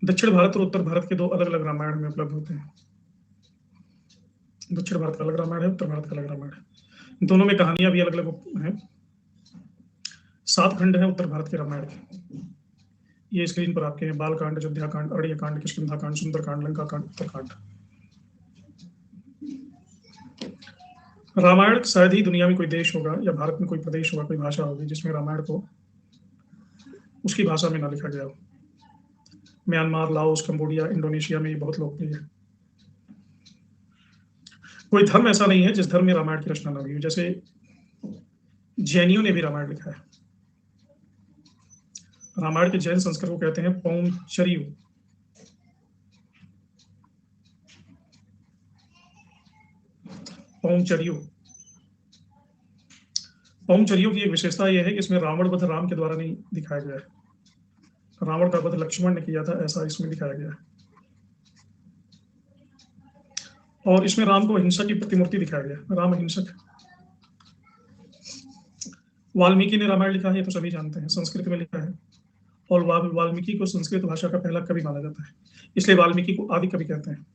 दक्षिण भारत और उत्तर भारत के दो अलग अलग रामायण में उपलब्ध होते हैं। दक्षिण भारत का अलग रामायण है, उत्तर भारत का अलग रामायण है। दोनों में कहानियां भी अलग अलग हैं। 7 खंड हैं उत्तर भारत के रामायण के। ये स्क्रीन पर आपके हैं। बालकांड, अयोध्या कांड, अरण्य कांड, किष्किंधा कांड, सुंदर कांड, लंका कांड, उत्तरकांड। रामायण शायद ही दुनिया में कोई देश होगा या भारत में कोई प्रदेश होगा, कोई भाषा होगी जिसमें रामायण को उसकी भाषा में ना लिखा गया हो। म्यांमार, लाओस, कंबोडिया, इंडोनेशिया में ये बहुत लोकप्रिय है। कोई धर्म ऐसा नहीं है जिस धर्म में रामायण की रचना न हुई हो। जैसे जैनियों ने भी रामायण लिखा है। रामायण के जैन संस्कृत को कहते हैं पौंचर्यु। पौंचर्यु पौंचर्यु की एक विशेषता यह है कि इसमें रावण वध राम के द्वारा नहीं दिखाया गया है। रावण का वध लक्ष्मण ने किया था, ऐसा इसमें दिखाया गया है। और इसमें राम को अहिंसा की प्रतिमूर्ति दिखाया गया। राम अहिंसक। वाल्मीकि ने रामायण लिखा है, ये तो सभी जानते हैं, संस्कृत में लिखा है। और वाल्मीकि को संस्कृत भाषा का पहला कवि माना जाता है, इसलिए वाल्मीकि को आदि कवि कहते हैं।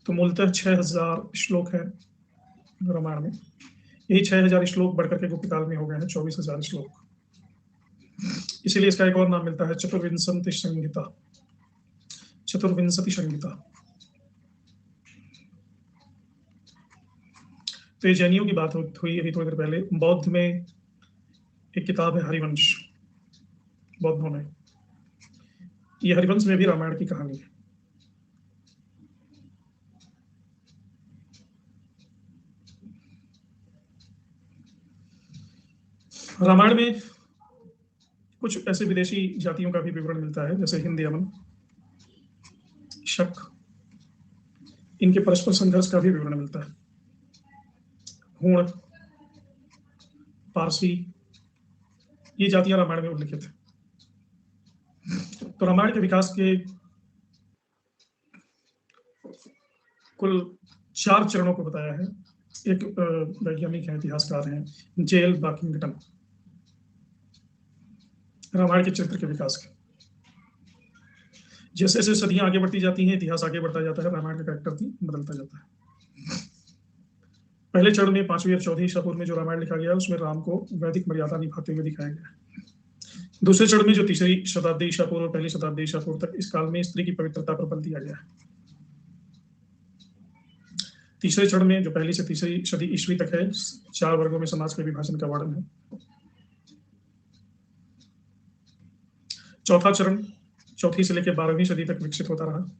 तो मूलतः 6000 श्लोक है रामायण में। यही 6000 श्लोक बढ़कर के गुप्तकाल में हो गए हैं 24,000 श्लोक। इसीलिए इसका एक और नाम मिलता है चतुर्विंशति संहिता। चतुर्विंशति संहिता। तो ये जैनियों की बात हुई अभी थोड़ी देर पहले। बौद्ध में एक किताब है हरिवंश, बौद्धों में। ये हरिवंश में भी रामायण की कहानी है। रामायण में कुछ ऐसे विदेशी जातियों का भी विवरण मिलता है, जैसे हिंद, यमन, शक, इनके परस्पर संघर्ष का भी विवरण मिलता है। हूण, पारसी, ये जातियां रामायण में उल्लिखित है। तो रामायण के विकास के कुल 4 चरणों को बताया है। एक वैज्ञानिक है, इतिहासकार हैं, जेल बाकिंगटन, रामायण के चरित्र के विकास के। जैसे जैसे सदियां आगे बढ़ती जाती हैं, इतिहास आगे बढ़ता जाता है, रामायण का कैरेक्टर भी बदलता जाता है। पहले चरण में 5वीं और 14वीं ईसा पूर्व में जो रामायण लिखा गया उसमें राम को वैदिक मर्यादा निभाते हुए दिखाया गया है। दूसरे चरण में जो 3री शताब्दी ईसा पूर्व और 1ली शताब्दी ईसा पूर्व तक, इस काल में स्त्री की पवित्रता पर बल दिया गया है। तीसरे चरण में जो 1ली से 3री सदी ईस्वी तक है, 4 वर्गों में समाज के विभाजन का वर्णन है। चौथा चरण 4वीं से लेकर 12वीं सदी तक विकसित होता रहा।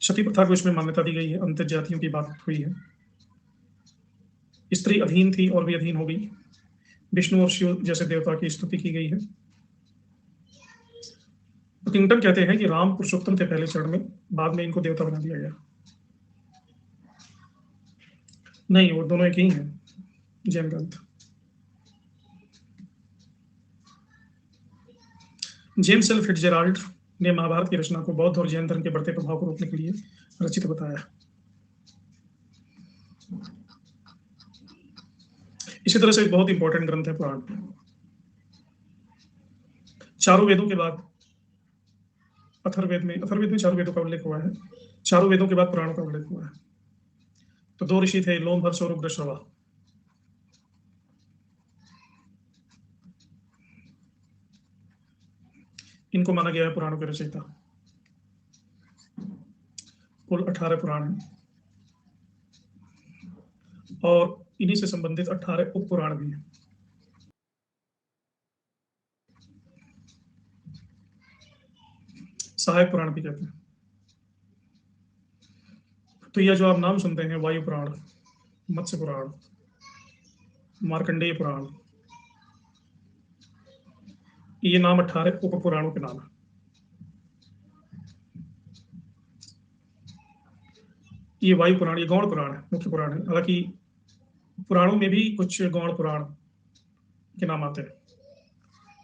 सती प्रथा को इसमें मान्यता दी गई है। अंतर जातियों की बात हुई है। स्त्री अधीन थी और भी अधीन हो गई। विष्णु और शिव जैसे देवता की स्तुति की गई है। किंगटन कहते हैं कि राम पुरुषोत्तम थे पहले चरण में, बाद में इनको देवता बना दिया गया। नहीं, वो दोनों एक ही हैं, जैन ग्रंथ। जेम्स एल फिट्जराल्ड ने महाभारत की रचना को बौद्ध और जैन धर्म के बढ़ते प्रभाव को रोकने के लिए रचित बताया। इसी तरह से एक बहुत इंपॉर्टेंट ग्रंथ है पुराण। चारों वेदों के बाद अथर्ववेद में 4 वेदों का उल्लेख हुआ है। चारों वेदों के बाद पुराणों का उल्लेख हुआ है। तो 2 ऋषि थे, लोमहर्ष और उग्रश्रवा। इनको माना गया है पुराणों के रचयिता। कुल 18 पुराण हैं और इन्हीं से संबंधित 18 उप पुराण भी हैं। सहायक पुराण भी कहते हैं। तो यह जो आप नाम सुनते हैं, वायु पुराण, मत्स्य पुराण, मार्कंडेय पुराण, ये नाम 18 उप पुराणों के नाम है। ये वायु पुराण, ये गौण पुराण है, मुख्य पुराण है। हालांकि पुराणों में भी कुछ गौण पुराण के नाम आते हैं।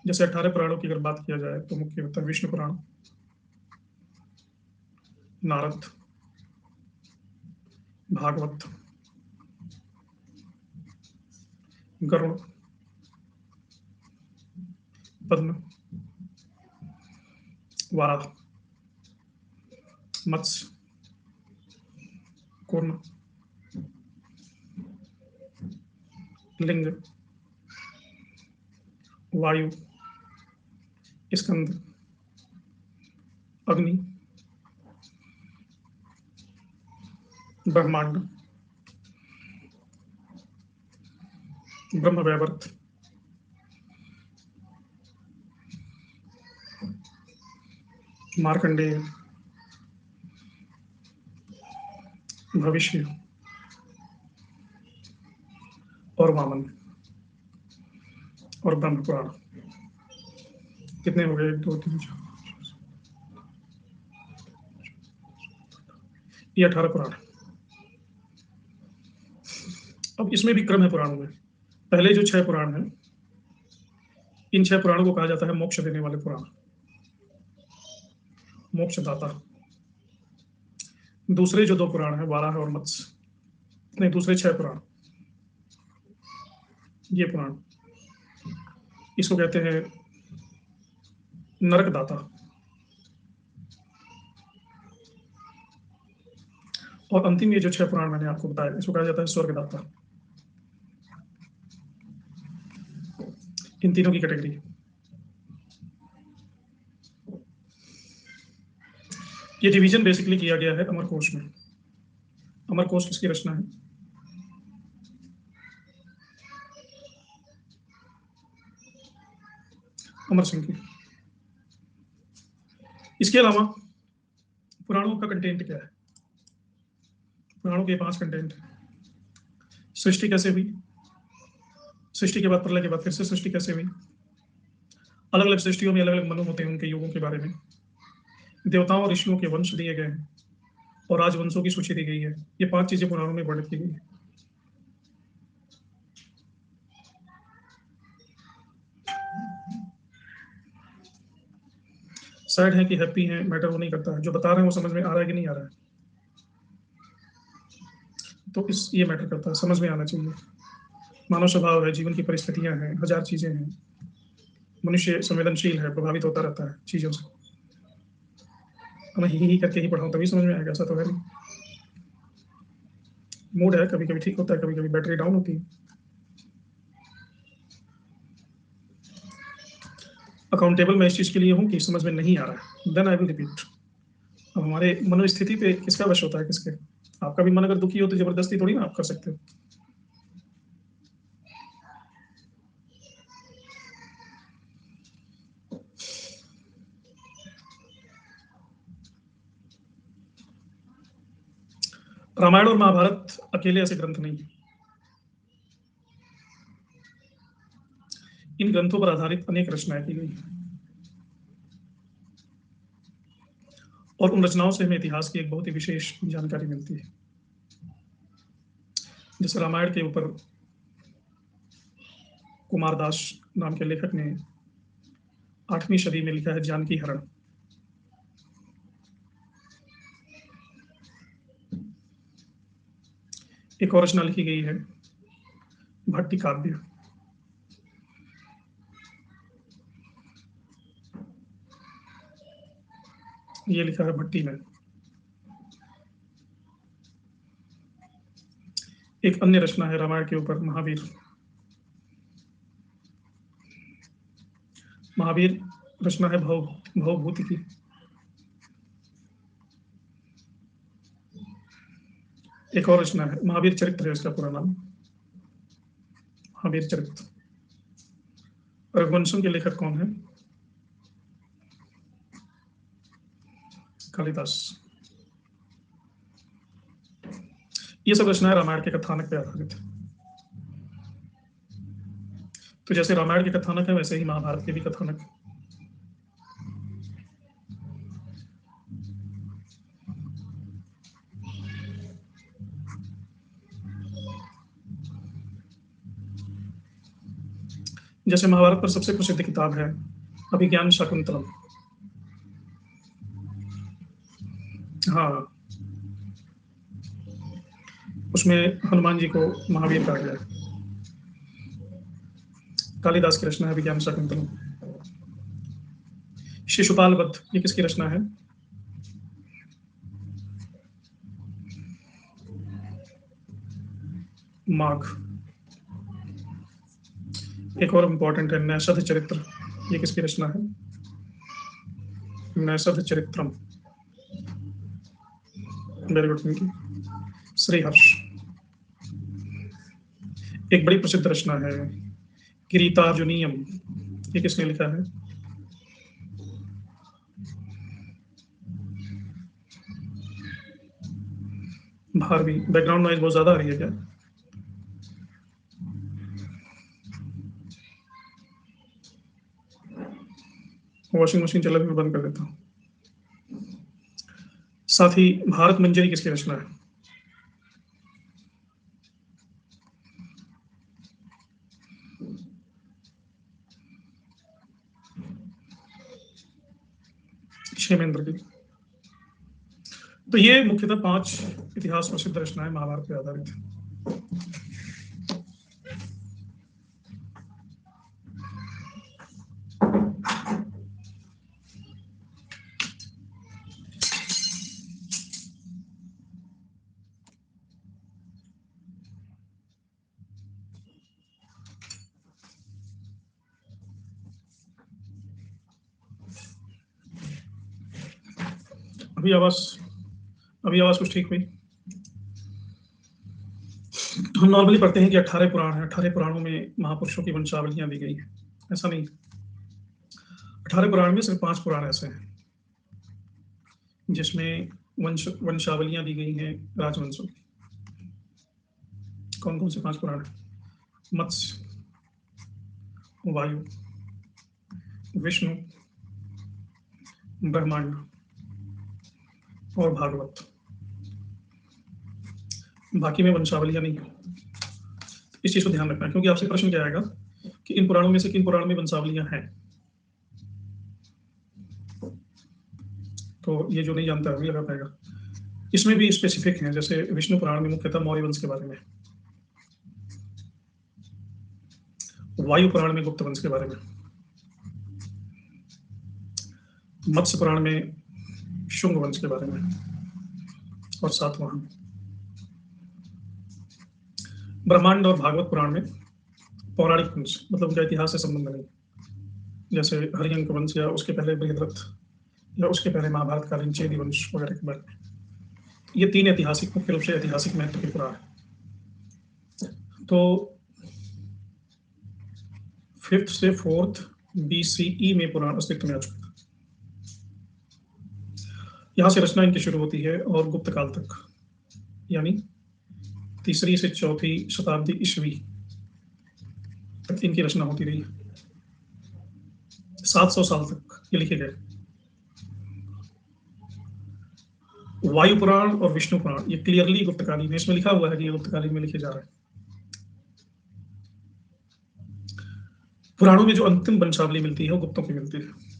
जैसे 18 पुराणों की अगर बात किया जाए तो मुख्य होता है विष्णु पुराण, नारद, भागवत, गरुड़, पद्म, वाराह, मत्स्य, कूर्म, लिंग, वायु, स्कंद, अग्नि, ब्रह्मांड, ब्रह्मवैवर्त, मार्कंडेय, भविष्य और वामन और ब्रह्म पुराण। कितने हो गए? 1 2 3 4, ये 18 पुराण। अब इसमें भी क्रम है पुराणों में। पहले जो 6 पुराण हैं, इन 6 पुराणों को कहा जाता है मोक्ष देने वाले पुराण, मोक्षदाता। दूसरे जो 2 पुराण हैं, वाराह और मत्स्य, नहीं, दूसरे 6 पुराण, ये पुराण, इसको कहते हैं नरकदाता। और अंतिम ये जो 6 पुराण मैंने आपको बताया, इसको कहा जाता है स्वर्गदाता। इन तीनों की कैटेगरी। ये डिवीजन बेसिकली किया गया है अमरकोश में। अमरकोश किसकी रचना है? अमर सिंह की। इसके अलावा पुराणों का कंटेंट क्या है? पुराणों के 5 कंटेंट। सृष्टि कैसे हुई, सृष्टि के बाद, प्रलय के बाद फिर से सृष्टि कैसे हुई, अलग अलग सृष्टियों में अलग अलग मनु होते हैं, उनके युगों के बारे में, देवताओं और ऋषियों के वंश दिए गए हैं और राजवंशों की सूची दी गई है। ये 5 चीजें पुराणों में वर्णित की गई है। सैड है कि हैप्पी है, मैटर वो नहीं करता है। जो बता रहे हैं वो समझ में आ रहा है कि नहीं आ रहा है, तो ये मैटर करता है, समझ में आना चाहिए। मानव स्वभाव है, जीवन की परिस्थितियां हैं, 1000 चीजें हैं। मनुष्य संवेदनशील है, प्रभावित होता रहता है चीजों से। मैं ही करके ही पढ़ाऊं तभी समझ में आएगा, ऐसा तो है नहीं। मूड है, कभी कभी ठीक होता है, कभी कभी बैटरी डाउन होती है। अकाउंटेबल मैं इस चीज के लिए हूँ कि समझ में नहीं आ रहा है, देन आई विल रिपीट। अब हमारे मनोस्थिति पे किसका वश होता है, किसके? आपका भी मन अगर दुखी हो तो जबरदस्ती थोड़ी ना आप कर सकते हो। रामायण और महाभारत अकेले ऐसे ग्रंथ नहीं है। इन ग्रंथों पर आधारित अनेक रचनाएं की गई और उन रचनाओं से हमें इतिहास की एक बहुत ही विशेष जानकारी मिलती है। जैसे रामायण के ऊपर कुमारदास नाम के लेखक ने 8वीं सदी में लिखा है जानकी हरण। एक और रचना लिखी गई है भट्टी काव्य। ये लिखा है भट्टी में। एक अन्य रचना है रामायण के ऊपर महावीर। महावीर रचना है भवभूति की। एक और रचना है महावीर चरित्र है, इसका पूरा नाम महावीर चरित्र। रघुवंशम के लेखक कौन है? कालिदास। ये सब रचनाएं रामायण के कथानक पे आधारित है। तो जैसे रामायण के कथानक है, वैसे ही महाभारत के भी कथानक है। जैसे महाभारत पर सबसे प्रसिद्ध किताब है अभिज्ञान शाकुंतलम। हाँ, उसमें हनुमान जी को महावीर कहा गया है। कालिदास की रचना है अभिज्ञान शाकुंतलम। शिशुपाल वध ये किसकी रचना है? माघ। एक और इंपॉर्टेंट है नैषध चरित्र, ये किसकी रचना है? Naishadha Charitram. Very good thinking, Shriharsha. एक बड़ी प्रसिद्ध रचना है गीतार्जुनीयम, ये किसने लिखा है? भारवी। बैकग्राउंड नॉइज बहुत ज्यादा आ रही है क्या? वॉशिंग मशीन चला भी मैं बंद कर देता हूँ। साथ ही भारत मंजरी किसकी रचना है? क्षेमेंद्र की। तो ये मुख्यतः 5 इतिहास प्रसिद्ध रचनाएं महाभारत पर आधारित है। अभी आवाज कुछ ठीक हुई? हम नॉर्मली पढ़ते हैं कि 18 पुराण है, 18 पुराणों में महापुरुषों की वंशावलियां दी गई हैं। ऐसा नहीं, 18 पुराण में सिर्फ 5 पुराण ऐसे हैं जिसमें वंशावलियां दी गई हैं राजवंशों की। कौन कौन से 5 पुराण? मत्स्य, वायु, विष्णु, ब्रह्मांड और भागवत। बाकी में वंशावलियां नहीं है। इस चीज को ध्यान रखना, क्योंकि आपसे प्रश्न क्या आएगा कि इन पुराणों में से किन पुराण में वंशावलियां हैं। तो ये जो नहीं जानता है वही लगा पाएगा। इसमें भी स्पेसिफिक हैं, जैसे विष्णु पुराण में मुख्यतः मौर्य वंश के बारे में, वायु पुराण में गुप्त वंश के बारे में, मत्स्य पुराण में शुंग वंश के बारे में, और 7वां ब्रह्मांड और भागवत पुराण में पौराणिक वंश, मतलब उनका इतिहास से संबंध नहीं, जैसे हरियंक वंश या उसके पहले बृहद्रथ या उसके पहले महाभारत कालीन चेदी वंश वगैरह के बारे में। ये 3 ऐतिहासिक, मुख्य रूप से ऐतिहासिक महत्व के पुराण है। तो 5th से 4th BCE में पुराण अस्तित्व में आ चुका था। यहां से रचना इनकी शुरू होती है और गुप्त काल तक, यानी 3री से 4th शताब्दी ईस्वी तक इनकी रचना होती रही। 700 साल तक ये लिखे गए। वायु पुराण और विष्णु पुराण ये क्लियरली गुप्तकालीन है, इसमें लिखा हुआ है कि ये गुप्तकालीन में लिखे जा रहे हैं। पुराणों में जो अंतिम वंशावली मिलती है वो गुप्तों की मिलती है।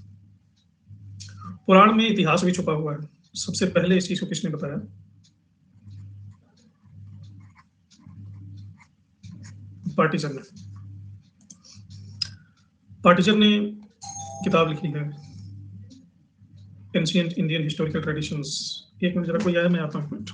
पुराण में इतिहास भी छुपा हुआ है। सबसे पहले इस चीज को किसने बताया? पार्टीजन ने। पार्टीजन ने किताब लिखी है एंशिएंट इंडियन हिस्टोरिकल ट्रेडिशंस। एक मिनट जरा कोई आया, मैं आता हूँ।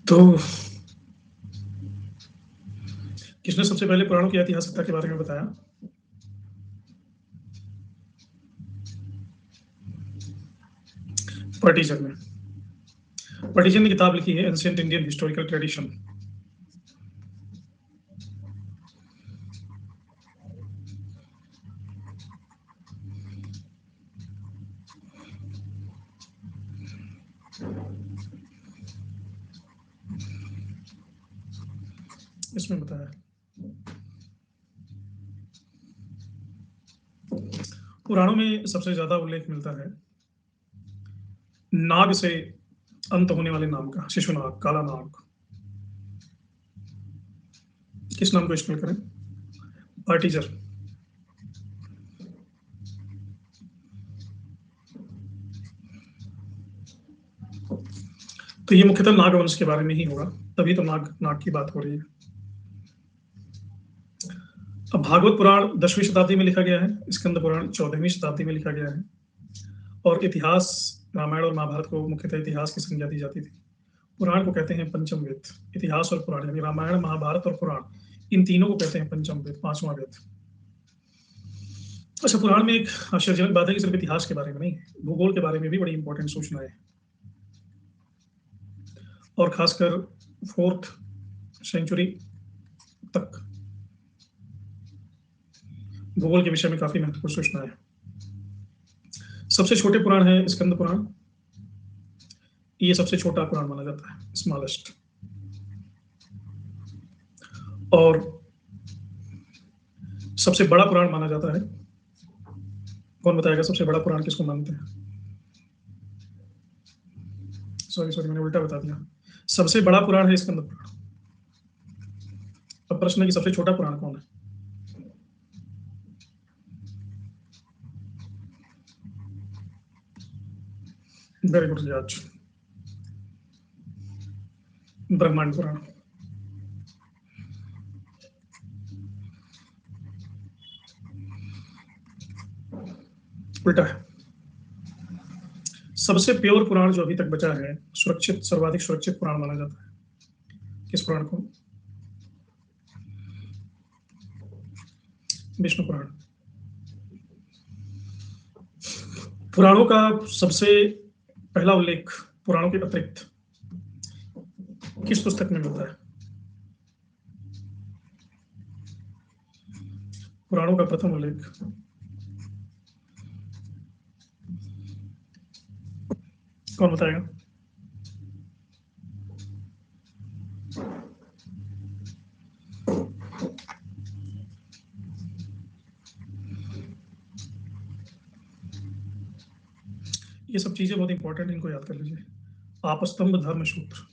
तो किसने सबसे पहले पुराणों की ऐतिहासिकता के बारे में बताया? पार्टीजन ने। पार्टीजन ने किताब लिखी है एंशिएंट इंडियन हिस्टोरिकल ट्रेडिशन। इसमें बताया पुराणों में सबसे ज्यादा उल्लेख मिलता है नाग से अंत होने वाले नाम का, शिशुनाग, काला नाग। किस नाम को इस्तेमाल करें? पार्टीजर। तो ये मुख्यतः नागवंश के बारे में ही होगा, तभी तो नाग की बात हो रही है। अब भागवत पुराण 10वीं शताब्दी में लिखा गया है, स्कंद पुराण 14वीं शताब्दी में लिखा गया है, और इतिहास, रामायण और महाभारत को मुख्यतः इतिहास की संज्ञा दी जाती थी। पुराण को कहते हैं पंचम वेद, इतिहास और पुराण यानी रामायण महाभारत और पुराण, इन तीनों को कहते हैं पंचम वेद, पांचवा वेद। अच्छा, पुराण में एक आश्चर्यजनक बात है कि सिर्फ इतिहास के बारे में नहीं, भूगोल के बारे में भी बड़ी इंपॉर्टेंट सूचनाएं, और खासकर 4th सेंचुरी तक भूगोल के विषय में काफी महत्वपूर्ण सूचना है। सबसे छोटे पुराण है स्कंद पुराण, ये सबसे छोटा पुराण माना जाता है, स्मॉलेस्ट। और सबसे बड़ा पुराण माना जाता है, कौन बताएगा सबसे बड़ा पुराण किसको मानते हैं? सॉरी मैंने उल्टा बता दिया। सबसे बड़ा पुराण है स्कंद पुराण। अब प्रश्न है कि सबसे छोटा पुराण कौन है? वेरी गुड जज, ब्रह्मांड पुराण। उल्टा है। सबसे प्योर पुराण जो अभी तक बचा है, सुरक्षित, सर्वाधिक सुरक्षित पुराण माना जाता है, किस पुराण को? विष्णु पुराण। पुराणों का सबसे पहला उल्लेख पुराणों के अतिरिक्त किस पुस्तक में मिलता है? पुराणों का प्रथम उल्लेख कौन बताएगा? ये सब चीजें बहुत इंपॉर्टेंट, इनको याद कर लीजिए। आपस्तंभ धर्म सूत्र,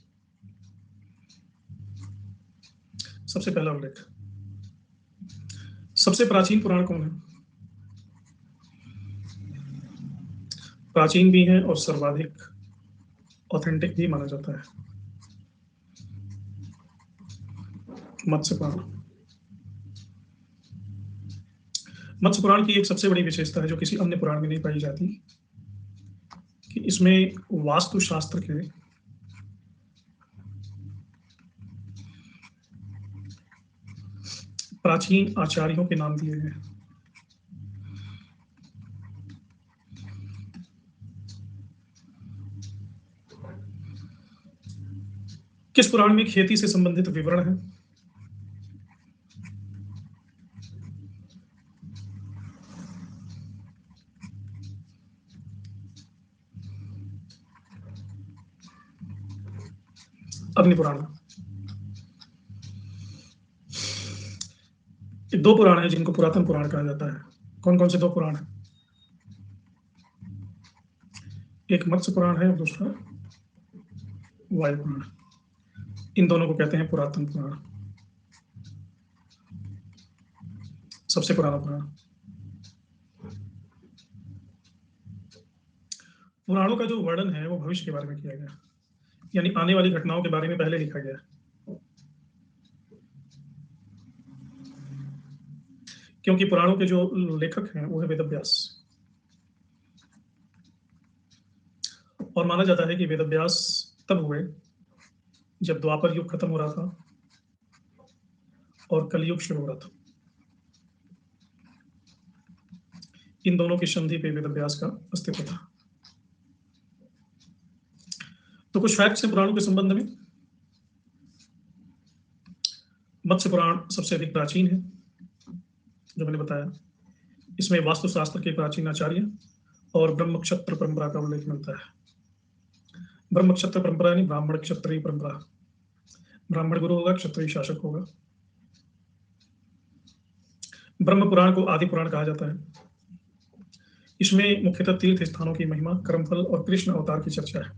सबसे पहला उल्लेख। सबसे प्राचीन पुराण कौन है? प्राचीन भी है और सर्वाधिक ऑथेंटिक भी माना जाता है, मत्स्य पुराण। मत्स्य पुराण की एक सबसे बड़ी विशेषता है जो किसी अन्य पुराण में नहीं पाई जाती, कि इसमें वास्तुशास्त्र के प्राचीन आचार्यों के नाम दिए गए। किस पुराण में खेती से संबंधित विवरण है? अग्नि पुराण। दो पुराण हैं जिनको पुरातन पुराण कहा जाता है, कौन कौन से दो पुराण हैं? एक मत्स्य पुराण है और दूसरा वायु पुराण। इन दोनों को कहते हैं पुरातन पुराण, सबसे पुराना पुराण। पुराणों का जो वर्णन है वो भविष्य के बारे में किया गया, यानी आने वाली घटनाओं के बारे में पहले लिखा गया, क्योंकि पुराणों के जो लेखक हैं वो है वेदव्यास, और माना जाता है कि वेदव्यास तब हुए जब द्वापर युग खत्म हो रहा था और कलयुग शुरू हो रहा था। इन दोनों की संधि पे वेदव्यास का अस्तित्व था। तो कुछ फैक्ट्स हैं पुराणों के संबंध में। मत्स्य पुराण सबसे अधिक प्राचीन है, जो मैंने बताया। इसमें वास्तुशास्त्र के प्राचीन आचार्य और ब्रह्म क्षत्र परंपरा का उल्लेख मिलता है। ब्रह्म क्षत्र परंपरा यानी ब्राह्मण क्षत्रिय परंपरा, ब्राह्मण गुरु होगा, क्षत्रिय शासक होगा। ब्रह्म पुराण को आदि पुराण कहा जाता है। इसमें मुख्यतः तीर्थ स्थानों की महिमा, कर्मफल और कृष्ण अवतार की चर्चा है।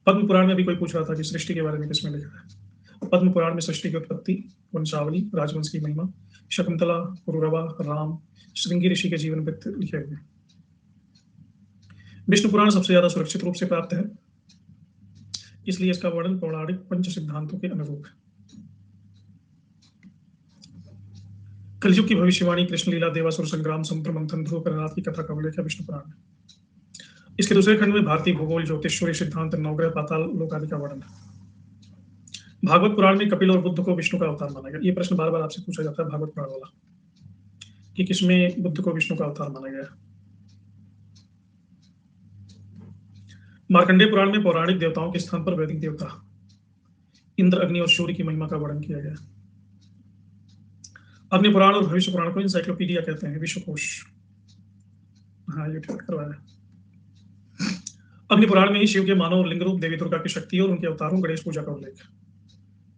पद्म पुराण में भी कोई पूछ रहा था कि सृष्टि के बारे में किसमें लिखा है? पद्म पुराण में सृष्टि की उत्पत्ति, वंशावली, राजवंश की महिमा, शकुंतला, पुरुरवा, राम, श्रृंगी ऋषि के जीवन वृत्त लिखे हुए। विष्णु पुराण सबसे ज्यादा सुरक्षित रूप से प्राप्त है, इसलिए इसका वर्णन पौराणिक पंच सिद्धांतों के अनुरूप है। कलयुग की भविष्यवाणी, कृष्ण लीला, देवासुर संग्राम, समुद्र मंथन, ध्रुव करनाथ की कथा का उल्लेख है विष्णु पुराण में। इसके दूसरे खंड में भारतीय भूगोल, ज्योतिषूर्य सिद्धांत, नवग्रह, पाताल लोक आदि का वर्णन है। भागवत पुराण में कपिल और बुद्ध को विष्णु का अवतार माना गया। ये प्रश्न बार बार आपसे पूछा जाता है भागवत पुराण वाला, कि किसमें बुद्ध को विष्णु का अवतार माना गया। मार्कंडेय पुराण में पौराणिक देवताओं के स्थान पर वैदिक देवता इंद्र, अग्नि और सूर्य की महिमा का वर्णन किया गया। अग्नि पुराण और भविष्य पुराण को इंसाइक्लोपीडिया कहते हैं, विश्वकोश। हाँ, ये ठीक करवाया। अग्नि पुराण में ही शिव के मानव और लिंग रूप, देवी दुर्गा की शक्ति और उनके अवतारों, गणेश पूजा का उल्लेख है।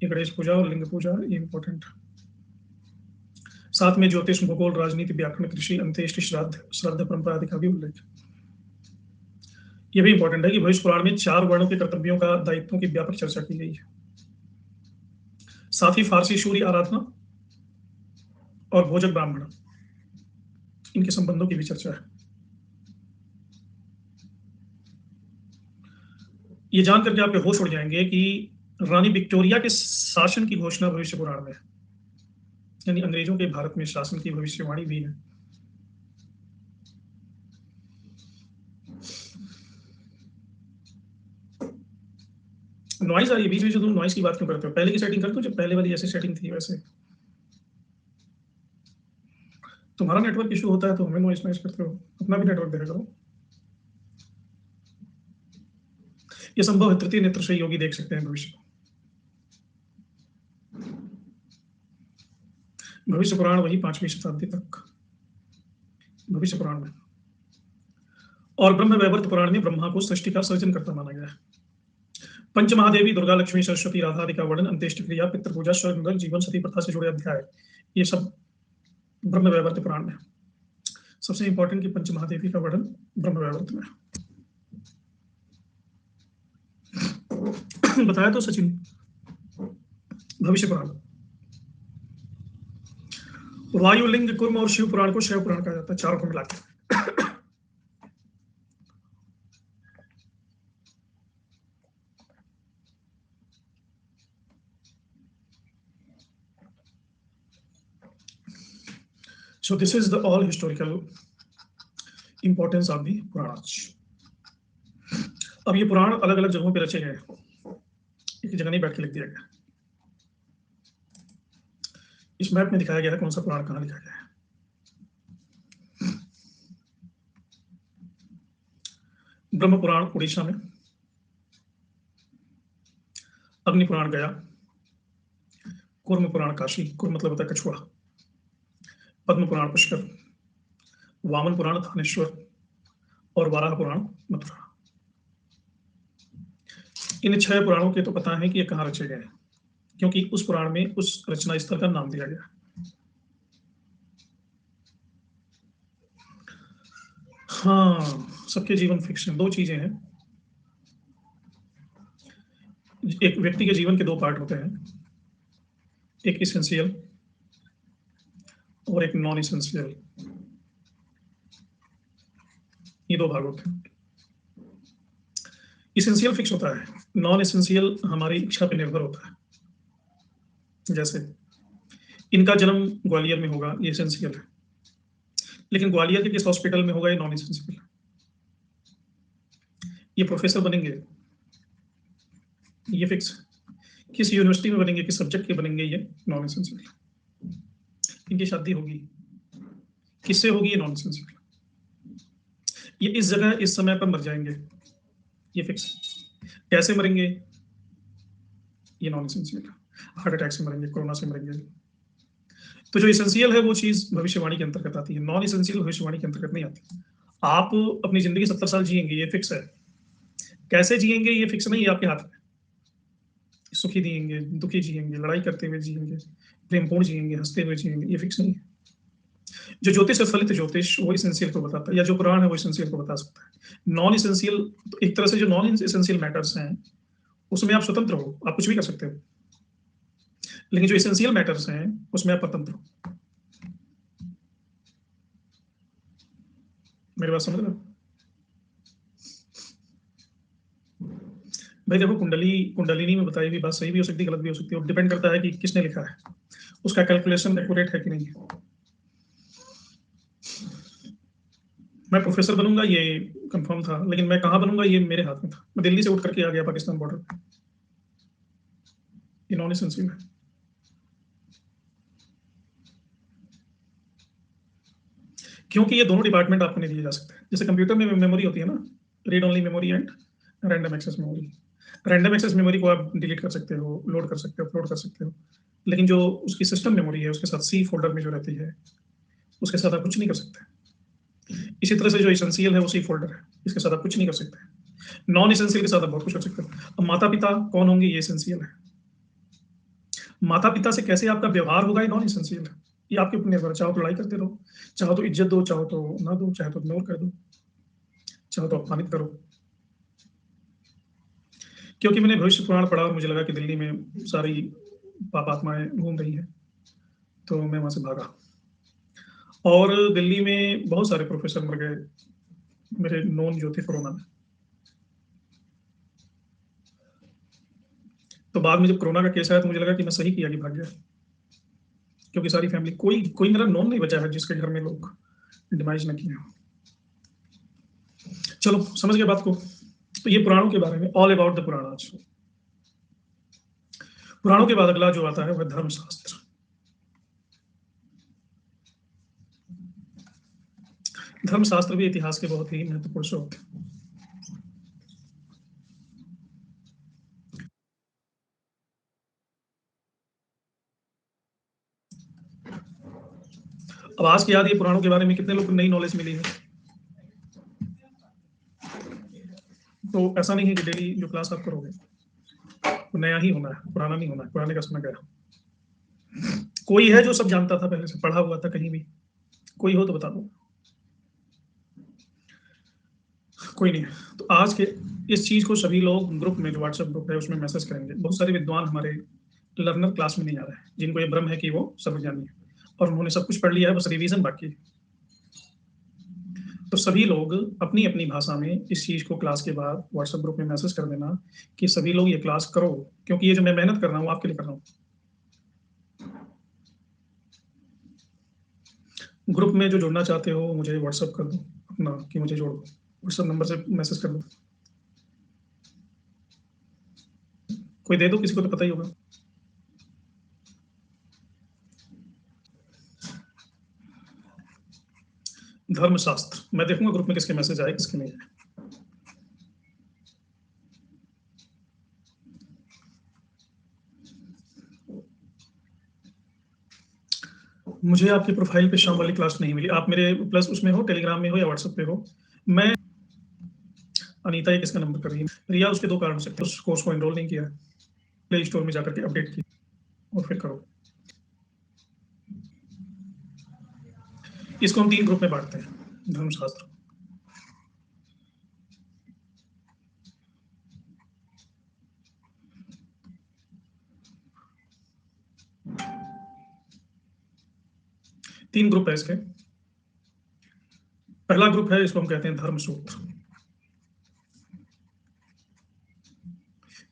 ये गणेश पूजा और लिंग पूजा ये इंपॉर्टेंट है। साथ में ज्योतिष, भूगोल, राजनीति, व्याकरण, कृषि, अंत्येष्टि, श्राद्ध परंपरा आदि का भी उल्लेख है। यह भी इंपॉर्टेंट है कि भविष्य पुराण में 4 वर्णों के कर्तव्यों का, दायित्वों की व्यापक चर्चा की गई है। साथ ही फारसी सूर्य आराधना और भोजक ब्राह्मण, इनके संबंधों की भी चर्चा है। ये जान करके आपके होश उड़ जाएंगे कि रानी विक्टोरिया के शासन की घोषणा भविष्य पुराण में है, यानी अंग्रेजों के भारत में शासन की भविष्यवाणी भी है। नॉइज आ रही है बीच में, जो तुम नॉइज की बात क्यों करते हो? पहले की सेटिंग करते हो, जब पहले वाली जैसे सेटिंग थी वैसे। तुम्हारा नेटवर्क इशू होता है तो हमें नॉइज करते हो, अपना भी नेटवर्क देखा करो। ये संभव है तृतीय नेत्र से योगी देख सकते हैं भविष्य को। भविष्य पुराण वही 5वीं शताब्दी तक भविष्य पुराण में, और ब्रह्म वैवर्त पुराण में ब्रह्मा को सृष्टि का सर्जन करता माना गया है। पंच महादेवी, दुर्गा, लक्ष्मी, सरस्वती, राधा आदि का वर्णन, अंत्येष्टि क्रिया, पितृ पूजा, स्वर्ग, जीवन, सती प्रथा से जुड़े अध्याय, ये सब ब्रह्म वैवर्त पुराण में। सबसे इंपॉर्टेंट कि पंच महादेवी का वर्णन ब्रह्म वैवर्त में। बताया तो सचिन, भविष्य पुराण। वायुलिंग, कुर्म और शिव पुराण को शैव पुराण कहा जाता है, चारों को मिलाकर। So this is the all historical importance of the Puranas. अब ये पुराण अलग अलग जगहों पे रचे गए, एक जगह नहीं बैठ के लिख दिया गया। इस मैप में दिखाया गया है कौन सा पुराण कहाँ लिखा गया है। ब्रह्म पुराण उड़ीसा में, अग्नि पुराण गया, कूर्म पुराण काशी, कूर्म मतलब होता है कछुआ, पद्म पुराण पुष्कर, वामन पुराण थानेश्वर और वाराह पुराण मथुरा। इन 6 पुराणों के तो पता है कि ये कहाँ रचे गए, क्योंकि उस पुराण में उस रचना स्थल का नाम दिया गया। हाँ, सबके जीवन फिक्स हैं। 2 चीजें हैं, एक व्यक्ति के जीवन के 2 पार्ट होते हैं, एक इसेंशियल और एक नॉन इसेंशियल। ये 2 भाग होते हैं। इसेंशियल फिक्स होता है, नॉन इसेंशियल हमारी इच्छा पे निर्भर होता है। जैसे इनका जन्म ग्वालियर में होगा, ये इसेंशियल है, लेकिन ग्वालियर के किस हॉस्पिटल में होगा, ये नॉन इसेंशियल है। ये प्रोफेसर बनेंगे, ये फिक्स। किस यूनिवर्सिटी में बनेंगे, किस सब्जेक्ट के बनेंगे, ये नॉन इसेंशियल। इनकी शादी होगी, किससे होगी, ये नॉन इसेंशियल। ये इस जगह इस समय पर मर जाएंगे, ये फिक्स। कैसे मरेंगे, ये नॉन इसेंशियल। हार्ट अटैक से मरेंगे, कोरोना से मरेंगे। तो जो इसेंशियल है वो चीज भविष्यवाणी के अंतर्गत आती है, नॉन इसेंशियल भविष्यवाणी के अंतर्गत नहीं आती। आप अपनी जिंदगी 70 साल जिएंगे, ये फिक्स है। कैसे जिएंगे ये फिक्स नहीं है आपके हाथ में। सुखी जिएंगे, दुखी जिएंगे, लड़ाई करते हुए जिएंगे, प्रेमपूर्ण जिएंगे, हंसते हुए जिएंगे, ये फिक्स नहीं है। जो ज्योतिष है, फलित ज्योतिष, वो इसेंशियल को बताता है, या जो पुराण है वो इसेंशियल को बता सकता है। नॉन इसेंशियल, तो एक तरह से जो नॉन इसेंशियल मैटर्स हैं उसमें आप स्वतंत्र हो, आप कुछ भी कर सकते हो। लेकिन जो एसेंशियल मैटर्स हैं उसमें आप परतंत्र हो। मेरी बात समझ रहे हो? भाई देखो, कुंडलिनी में बताई हुई बात सही भी हो सकती है, गलत भी हो सकती है, डिपेंड करता है कि किसने लिखा है, उसका कैलकुलेशन एक्यूरेट है कि नहीं है। मैं प्रोफेसर बनूंगा ये कंफर्म था, लेकिन मैं कहाँ बनूंगा ये मेरे हाथ में था। मैं दिल्ली से उठ करके आ गया पाकिस्तान बॉर्डर पे। ये नॉन एसेंशियल है। क्योंकि ये दोनों डिपार्टमेंट आपको नहीं दिए जा सकते। जैसे कंप्यूटर में मेमोरी होती है ना, read only memory and random access memory. Random access memory को आप डिलीट कर सकते हो, लोड कर सकते हो, अपलोड कर सकते हो, लेकिन जो उसकी सिस्टम मेमोरी है उसके साथ सी फोल्डर में जो रहती है उसके साथ आप कुछ नहीं कर सकते। इसी तरह से जो इसेंशियल है वो सी फोल्डर है, इसके साथ आप कुछ नहीं कर सकते। नॉन इसेंशियल के साथ आप बहुत कुछ कर सकते हो। अब माता पिता कौन होंगे, ये इसेंशियल है। माता पिता से कैसे आपका व्यवहार होगा, ये नॉन इसेंशियल है। ये आपके ऊपर निर्भर है। चाहो तो लड़ाई करते रहो, चाहो तो इज्जत दो, चाहो तो ना दो, चाहे तो इग्नोर कर दो, चाहो तो अपमानित करो। क्योंकि मैंने भविष्य पुराण पढ़ा और मुझे लगा कि दिल्ली में सारी पाप आत्माएं घूम रही हैं, तो मैं वहां से भागा। और दिल्ली में बहुत सारे प्रोफेसर मर गए मेरे नॉन जो थे कोरोना में। तो बाद में जब कोरोना का केस आया तो मुझे लगा कि मैं सही किया कि भाग गया, क्योंकि सारी फैमिली, कोई कोई मेरा नॉन नहीं बचा है जिसके घर में लोग डिमाइज न किए हों। चलो समझ गए बात को। तो ये पुराणों के बारे में, ऑल अबाउट द पुराणाज। पुराणों के बाद अगला जो आता है वह धर्मशास्त्र। धर्मशास्त्र भी इतिहास के बहुत ही महत्वपूर्ण स्रोत है। अब आज की याद ये पुराणों के बारे में कितने लोग को नई नॉलेज मिली है। तो ऐसा नहीं है कि डेली जो क्लास आप करोगे तो नया ही होना है, पुराना नहीं होना है। पुराने का समय गया। कोई है जो सब जानता था, पहले से पढ़ा हुआ था कहीं भी? कोई हो तो बता दो। कोई नहीं है। तो आज के इस चीज को सभी लोग ग्रुप में, जो व्हाट्सएप ग्रुप है उसमें मैसेज करेंगे। बहुत सारे विद्वान हमारे लर्नर क्लास में नहीं आ रहे हैं, जिनको ये भ्रम है कि वो सर्वज्ञानी है और उन्होंने सब कुछ पढ़ लिया है, बस रिवीजन बाकी है। तो सभी लोग अपनी अपनी भाषा में इस चीज को क्लास के बाद व्हाट्सएप ग्रुप में मैसेज कर देना कि सभी लोग ये क्लास करो, क्योंकि ये जो मैं मेहनत कर रहा हूँ आपके लिए कर रहा हूँ। ग्रुप में जो जुड़ना चाहते हो मुझे व्हाट्सएप कर दो अपना, कि मुझे जोड़ दो, व्हाट्सएप नंबर से मैसेज कर दो। कोई दे दो, किसी को तो पता ही होगा। धर्मशास्त्र, मैं देखूंगा ग्रुप में किसके मैसेज आए किसके नहीं आए। मुझे आपकी प्रोफाइल पे शाम वाली क्लास नहीं मिली। आप मेरे प्लस उसमें हो, टेलीग्राम में हो या व्हाट्सएप पे हो? मैं, अनीता ये किसका नंबर कर रही है? रिया, उसके दो कारण हो सकते हैं। उस कोर्स को एनरोल नहीं किया है, प्ले स्टोर में जाकर के अपडेट की और फिर करो। इसको हम 3 ग्रुप में बांटते हैं धर्मशास्त्र। तीन ग्रुप है इसके। पहला ग्रुप है, इसको हम कहते हैं धर्मसूत्र।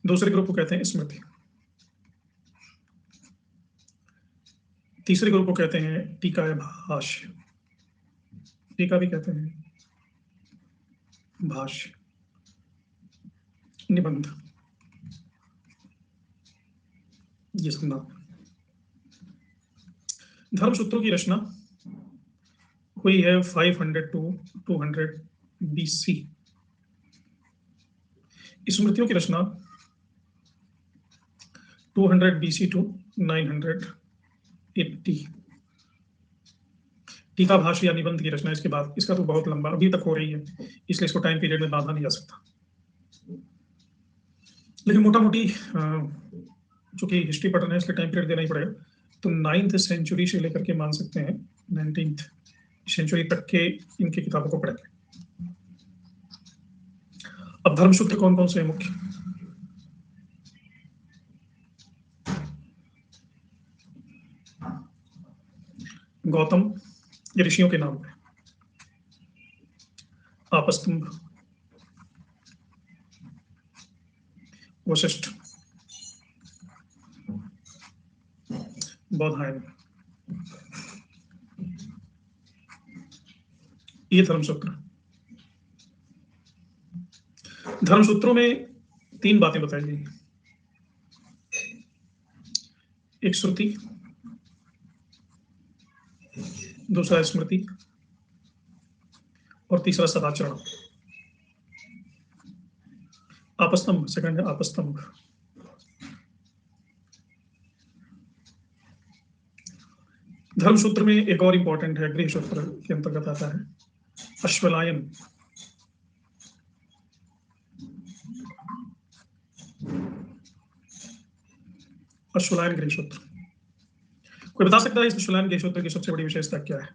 दूसरे ग्रुप को कहते हैं स्मृति। तीसरे ग्रुप को कहते हैं टीका या भाष्य। टीका भी कहते हैं, भाष्य, निबंध, ये सब नाम। धर्मसूत्रों की रचना हुई है 500 टू 200 BC। स्मृतियों की रचना 200 BC टू 980। टीका भाष्य या निबंध की रचना इसके बाद, इसका तो बहुत लंबा अभी तक हो रही है, इसलिए इसको टाइम पीरियड में बांधा नहीं जा सकता। लेकिन मोटा मोटी चूंकि हिस्ट्री पढ़ना है इसलिए टाइम पीरियड देना ही पड़ेगा। तो 9th सेंचुरी से लेकर के मान सकते हैं 19th सेंचुरी तक के इनकी किताबों को पढ़ेंगे। अब धर्मसूत्र कौन कौन से हैं मुख्य? गौतम ये ऋषियों के नाम है। आपस्तंभ, वशिष्ठ, बौधायन, ये धर्मसूत्र। धर्मसूत्रों में 3 बातें बताई गई, एक श्रुति, दूसरा स्मृति और तीसरा सदाचरण। आपस्तंभ सेकंड है, आपस्तंभ। धर्मसूत्र में एक और इंपॉर्टेंट है, गृह सूत्र के अंतर्गत आता है, अश्वलायन। अश्वलायन गृह सूत्र। कोई बता सकता है इस अश्वलायन गृह सूत्र की सबसे बड़ी विशेषता क्या है?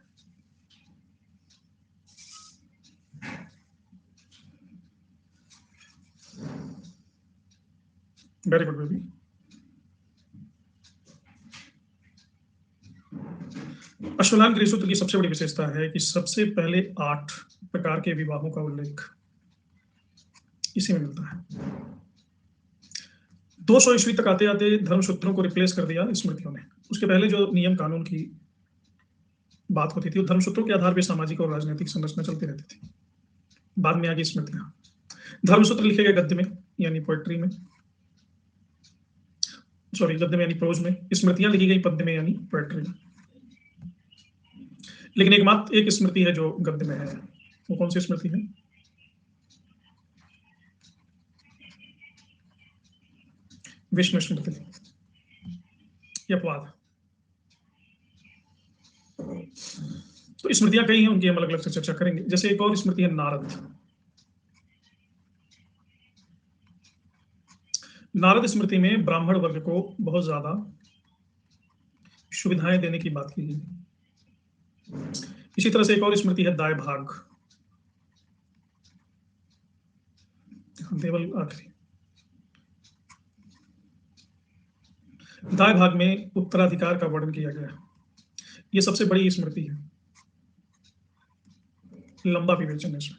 Very good baby. अश्वलायन गृह सूत्र की सबसे बड़ी विशेषता है कि सबसे पहले 8 प्रकार के विवाहों का उल्लेख इसी में मिलता है। 200 ईस्वी तक आते आते धर्मसूत्रों को रिप्लेस कर दिया स्मृतियों ने। उसके पहले जो नियम कानून की बात होती थी वो धर्मसूत्रों के आधार पर सामाजिक और राजनीतिक संरचना चलती रहती थी। बाद में आ गई स्मृतियां। धर्मसूत्र लिखे गए गद्य में यानी पोएट्री में, सॉरी गद्य में यानी प्रोज में, स्मृतियां लिखी गई पद्य में यानी पोएट्री में। लेकिन एकमात्र एक स्मृति है जो गद्य में है, वो कौन सी स्मृति है? विष्णु स्मृति या अपवाद। तो स्मृतियां कई हैं, उनकी हम अलग अलग से चर्चा करेंगे। जैसे एक और स्मृति है नारद। नारद स्मृति में ब्राह्मण वर्ग को बहुत ज्यादा सुविधाएं देने की बात की गई। इसी तरह से एक और स्मृति है दाय भाग। देवल आखिरी। दाय भाग में उत्तराधिकार का वर्णन किया गया। ये सबसे बड़ी स्मृति है, लंबा विवेचन है इसमें।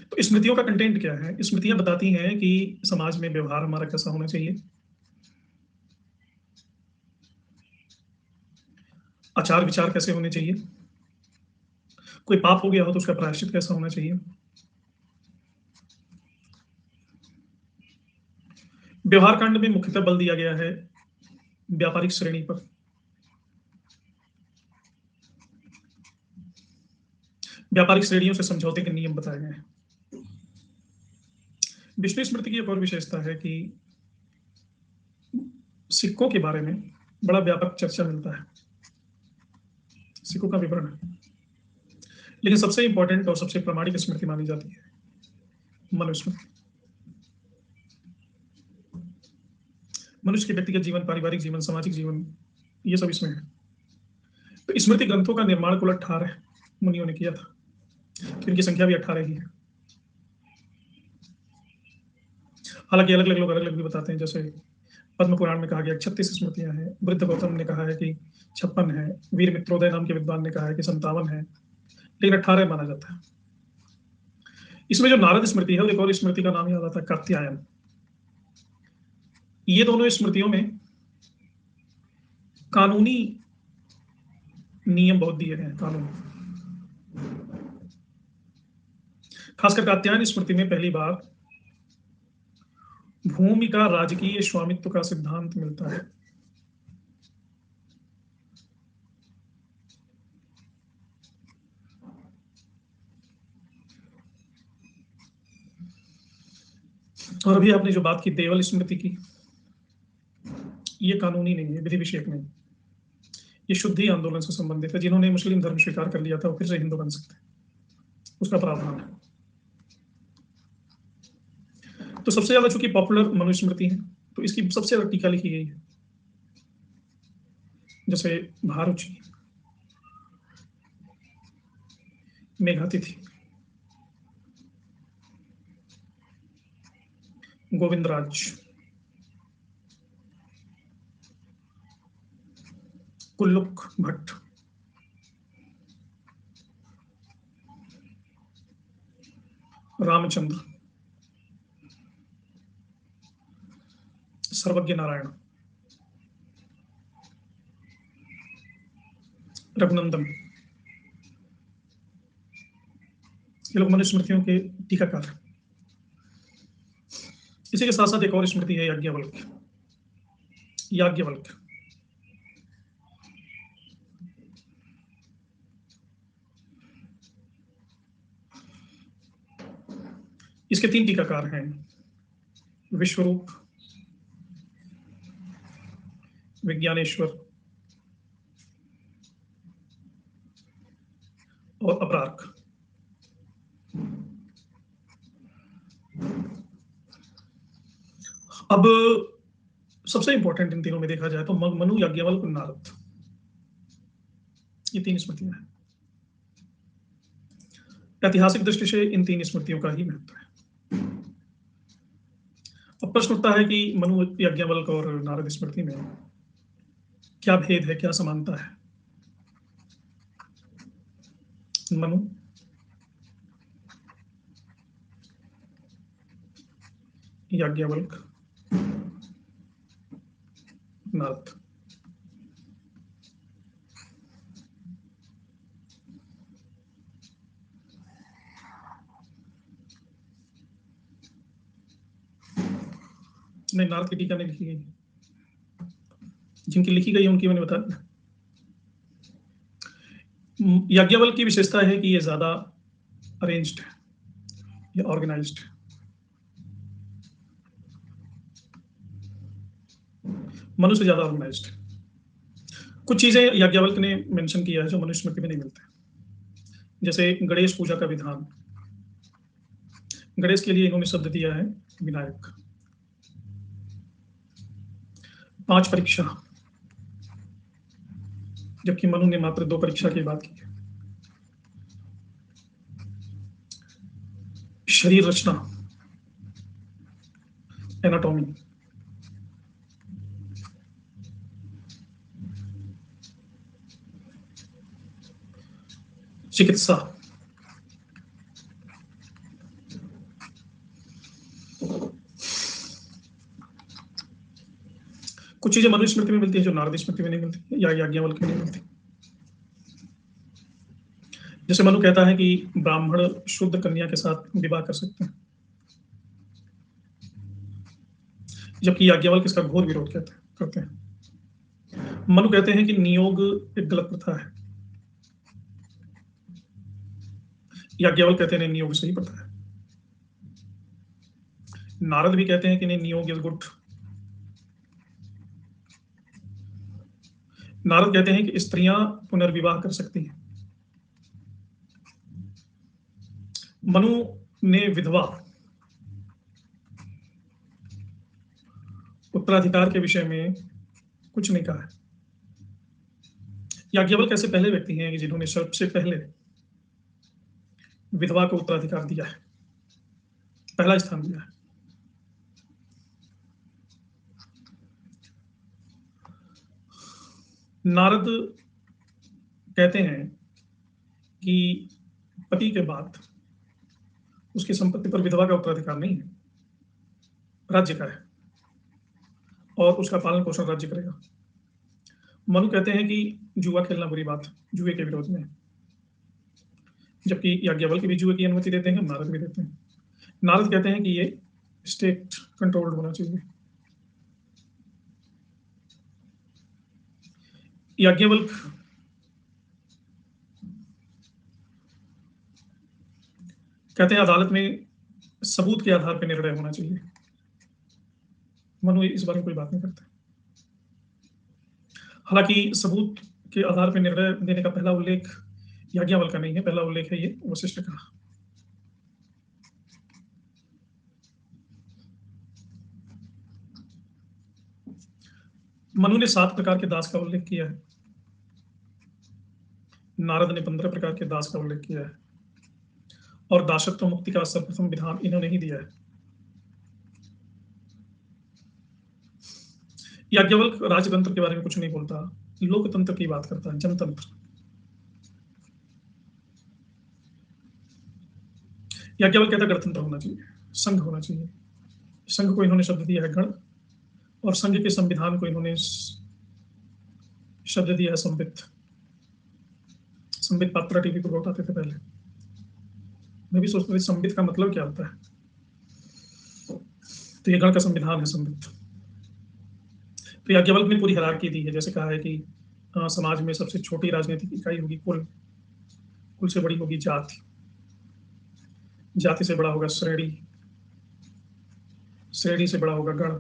तो स्मृतियों का कंटेंट क्या है? स्मृतियां बताती हैं कि समाज में व्यवहार हमारा कैसा होना चाहिए, आचार विचार कैसे होने चाहिए, कोई पाप हो गया हो तो उसका प्रायश्चित कैसा होना चाहिए। व्यवहार कांड में मुख्यतः बल दिया गया है व्यापारिक श्रेणी पर। व्यापारिक श्रेणियों से समझौते के नियम बताए गए हैं। विष्णु स्मृति की एक और विशेषता है कि सिक्कों के बारे में बड़ा व्यापक चर्चा मिलता है, सिक्कों का विवरण है। लेकिन सबसे इंपॉर्टेंट और सबसे प्रामाणिक स्मृति मानी जाती है मनुस्मृति। मनुष्य के व्यक्तिगत जीवन, पारिवारिक जीवन, सामाजिक जीवन, ये सब इसमें है। तो स्मृति ग्रंथों का निर्माण कुल 18 मुनियों ने किया था, तो इनकी संख्या भी 18 ही है। हालांकि अलग अलग लोग अलग अलग भी बताते हैं। जैसे पद्म पुराण में कहा गया 36 स्मृतियां हैं, वृद्ध गौतम ने कहा है कि 56 है, वीर मित्रोदय नाम के विद्वान ने कहा है कि 57 है, लेकिन 18 माना जाता है। इसमें जो नारद स्मृति है और एक और स्मृति का नाम याद आता है कात्यायन। ये दोनों स्मृतियों में कानूनी नियम बहुत दिए गए हैं, कानून। खासकर कात्यायन स्मृति में पहली बार भूमि का राजकीय स्वामित्व का सिद्धांत मिलता है। और अभी आपने जो बात की देवल स्मृति की, ये कानूनी नहीं है, विधि विषयक नहीं, ये शुद्धि आंदोलन से संबंधित है। जिन्होंने मुस्लिम धर्म स्वीकार कर लिया था वो फिर से हिंदू बन सकते हैं, उसका प्रावधान है। तो सबसे ज्यादा चूंकि पॉपुलर मनुस्मृति है तो इसकी सबसे ज्यादा टीका लिखी गई है। जैसे भारुची, मेघातिथि, गोविंदराज, कुल्लुक भट्ट, रामचंद्र, सर्वज्ञ नारायण, रघुनंदन। ये लोग मनुस्मृतियों के टीकाकार। इसी के साथ साथ एक और स्मृति है याज्ञवल्क्य। याज्ञवल्क्य इसके 3 टीकाकार हैं, विश्वरूप, विज्ञानेश्वर और अपरार्क। अब सबसे इंपॉर्टेंट इन तीनों में देखा जाए तो मनु, याज्ञवल्क्य, नारद, ये 3 स्मृतियां हैं। ऐतिहासिक दृष्टि से इन 3 स्मृतियों का ही महत्व है। अब प्रश्न उठता है कि मनु, याज्ञवल्क्य और नारद स्मृति में क्या भेद है, क्या समानता है? मनु, याज्ञवल्क्य, नारद। नहीं, नारद की टीका नहीं लिखी गई, जिनकी लिखी गई है उनकी मैंने बता दिया। याज्ञवल्क्य की विशेषता है कि ये ज्यादा अरेंज्ड है, ये ऑर्गेनाइज्ड है। मनु से ज्यादा ऑर्गेनाइज्ड है। कुछ चीजें याज्ञवल्क्य ने मेंशन किया है जो मनुस्मृति में नहीं मिलते, जैसे गणेश पूजा का विधान। गणेश के लिए इन्होंने शब्द दिया है विनायक। 5 परीक्षा, जबकि मनु ने मात्र 2 परीक्षा की बात की है। शरीर रचना, एनाटॉमी, चिकित्सा, कुछ चीजें मनुस्मृति में मिलती है जो नारद स्मृति में नहीं मिलती या याज्ञवल्क्य में नहीं मिलती। जैसे मनु कहता है कि ब्राह्मण शुद्ध कन्या के साथ विवाह कर सकते हैं, जबकि याज्ञवल्क्य इसका घोर विरोध करते हैं। मनु कहते हैं कि नियोग एक गलत प्रथा है, याज्ञवल्क्य कहते हैं नियोग सही प्रथा है। नारद भी कहते हैं कि नहीं, नियोग इज गुड। नारद कहते हैं कि स्त्रियां पुनर्विवाह कर सकती हैं। मनु ने विधवा उत्तराधिकार के विषय में कुछ नहीं कहा है। याज्ञवल्क्य ऐसे पहले व्यक्ति हैं जिन्होंने सबसे पहले विधवा को उत्तराधिकार दिया है, पहला स्थान दिया है। नारद कहते हैं कि पति के बाद उसकी संपत्ति पर विधवा का उत्तराधिकार नहीं है, राज्य का है, और उसका पालन पोषण राज्य करेगा। मनु कहते हैं कि जुआ खेलना बुरी बात, जुए के विरोध में, जबकि याज्ञवल्क्य भी जुए की अनुमति देते हैं, नारद भी देते हैं। नारद कहते हैं कि ये स्टेट कंट्रोल्ड होना चाहिए। याज्ञवल्क्य कहते हैं अदालत में सबूत के आधार पर निर्णय होना चाहिए। मनु इस बारे में कोई बात नहीं करते। हालांकि सबूत के आधार पर निर्णय देने का पहला उल्लेख याज्ञवल्क्य का नहीं है, पहला उल्लेख है ये वशिष्ठ का। मनु ने 7 प्रकार के दास का उल्लेख किया है, नारद ने 15 प्रकार के दास का उल्लेख किया है, और दासत्व मुक्ति का सर्वप्रथम विधान इन्होंने ही दिया है। याज्ञवल्क्य राजतंत्र के बारे में कुछ नहीं बोलता, लोकतंत्र की बात करता है, जनतंत्र। या केवल कहता गणतंत्र होना चाहिए, संघ होना चाहिए। संघ को इन्होंने शब्द दिया है गण, और संघ के संविधान को इन्होंने शब्द दिया है संवित। संबित पात्रा टीवी पर बहुत आते थे पहले। मैं भी सोचता था संबित का मतलब क्या होता है, तो ये गण का संविधान है संबित। तो याज्ञवल्क्य ने पूरी हायरार्की दी है, जैसे कहा है कि समाज में सबसे छोटी राजनीतिक इकाई होगी कुल, कुल से बड़ी होगी जाति, जाति से बड़ा होगा श्रेणी, श्रेणी से बड़ा होगा गण,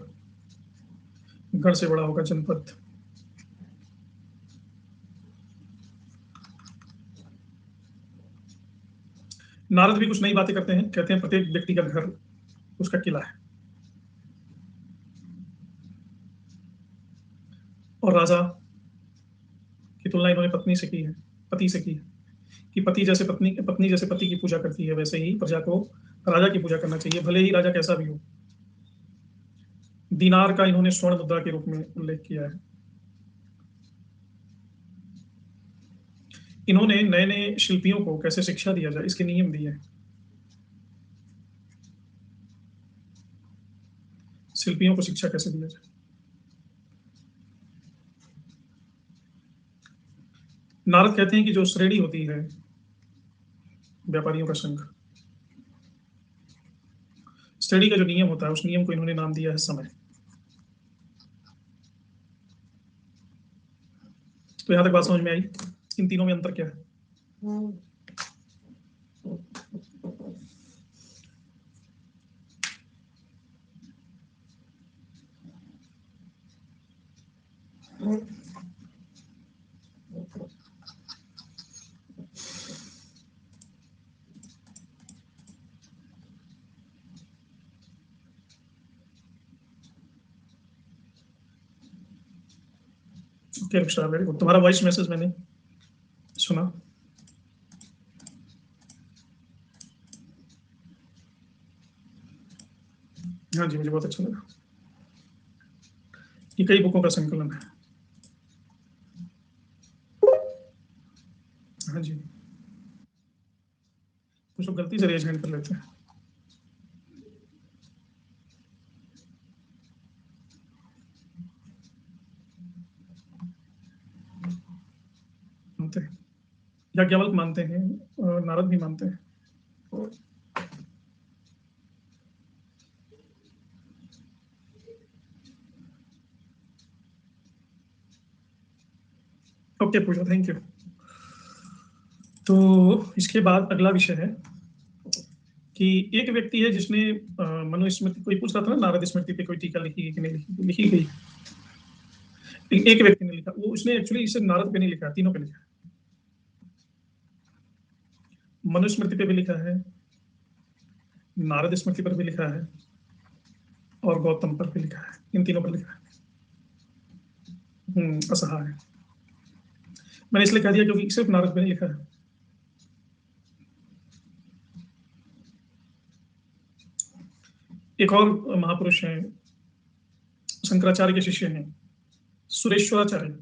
गण से बड़ा होगा जनपद, नारद भी कुछ नई बातें करते हैं, कहते हैं प्रत्येक व्यक्ति का घर उसका किला है, और राजा की तुलना इन्होंने पत्नी से की है, पति से की है, कि पत्नी जैसे पति की पूजा करती है, वैसे ही प्रजा को राजा की पूजा करना चाहिए, भले ही राजा कैसा भी हो। दीनार का इन्होंने स्वर्ण मुद्रा के रूप में उल्लेख किया है। इन्होंने नए नए शिल्पियों को कैसे शिक्षा दिया जाए इसके नियम दिए हैं। शिल्पियों को शिक्षा कैसे दिया जाए। नारद कहते हैं कि जो श्रेणी होती है व्यापारियों का संघ, श्रेणी का जो नियम होता है उस नियम को इन्होंने नाम दिया है समय। तो यहां तक बात समझ में आई। इन तीनों में अंतर क्या है? Very good. तुम्हारा वॉइस मैसेज मैंने सुना। हाँ जी, मुझे बहुत अच्छा लगा। ये कई बुकों का संकलन है। हाँ जी, कुछ लोग गलती से रेज हैंड कर लेते हैं। मानते हैं, याज्ञवल्क्य मानते हैं, नारद भी मानते हैं। Okay Pooja, thank you. तो इसके बाद अगला विषय है कि एक व्यक्ति है जिसने मनुस्मृति, कोई पूछ रहा था ना नारद स्मृति पे कोई टीका लिखी है कि नहीं लिखी, लिखी गई। एक व्यक्ति ने लिखा, वो उसने एक्चुअली इसे नारद पे नहीं लिखा, तीनों पे लिखा है। मनुस्मृति पे भी लिखा है, नारद स्मृति पर भी लिखा है, और गौतम पर भी लिखा है। इन तीनों पर लिखा है। असहाय। मैंने इसलिए कह दिया क्योंकि सिर्फ नारद पे नहीं लिखा है। एक और महापुरुष हैं, शंकराचार्य के शिष्य हैं, सुरेश्वराचार्य।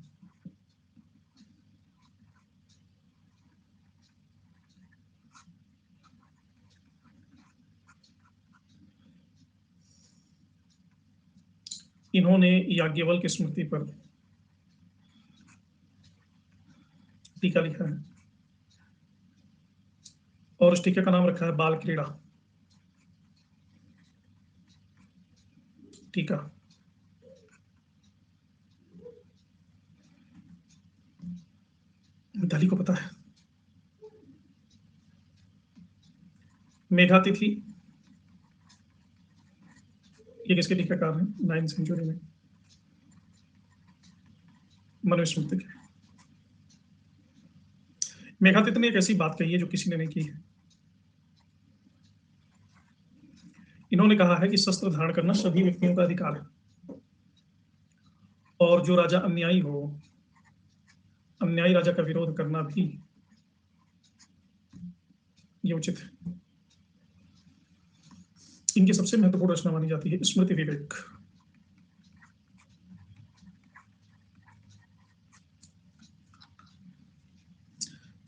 इन्होंने याज्ञवल्क्य की स्मृति पर टीका लिखा है, और उस टीका का नाम रखा है बाल क्रीड़ा टीका। मिताली को पता है। मेघातिथि, ये किसके टीकाकार हैं? 9वीं सेंचुरी में मनुस्मृति के। मेघातिथि ने एक ऐसी बात कही है जो किसी ने नहीं की है। इन्होंने कहा है कि शस्त्र धारण करना सभी व्यक्तियों का अधिकार है, और जो राजा अन्यायी हो, अन्यायी राजा का विरोध करना भी ये उचित है। इनकी सबसे महत्वपूर्ण रचना मानी जाती है स्मृति विवेक।